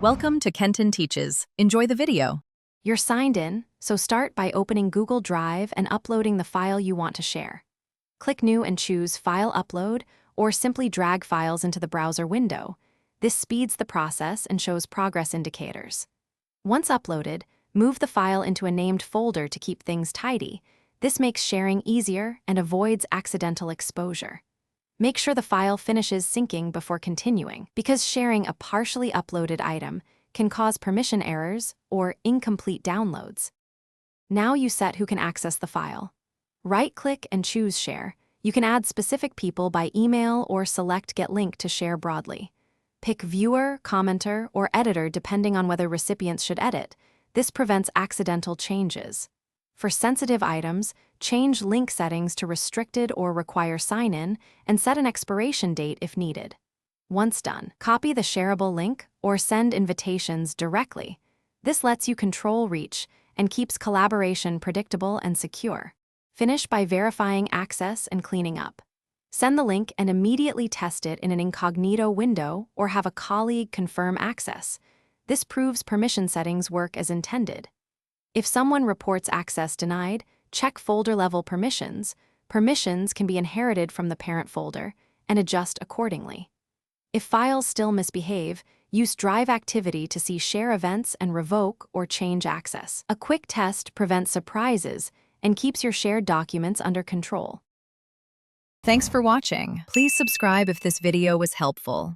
Welcome to Kenton Teaches. Enjoy the video. You're signed in, so start by opening Google Drive and uploading the file you want to share. Click New and choose File Upload, or simply drag files into the browser window. This speeds the process and shows progress indicators. Once uploaded, move the file into a named folder to keep things tidy. This makes sharing easier and avoids accidental exposure. Make sure the file finishes syncing before continuing, because sharing a partially uploaded item can cause permission errors or incomplete downloads. Now you set who can access the file. Right-click and choose Share. You can add specific people by email or select Get Link to share broadly. Pick Viewer, Commenter, or Editor depending on whether recipients should edit. This prevents accidental changes. For sensitive items, change link settings to restricted or require sign-in, and set an expiration date if needed. Once done, copy the shareable link or send invitations directly. This lets you control reach and keeps collaboration predictable and secure. Finish by verifying access and cleaning up. Send the link and immediately test it in an incognito window or have a colleague confirm access. This proves permission settings work as intended. If someone reports access denied, check folder-level permissions. Permissions can be inherited from the parent folder and adjust accordingly. If files still misbehave, use Drive Activity to see share events and revoke or change access. A quick test prevents surprises and keeps your shared documents under control. Thanks for watching. Please subscribe if this video was helpful.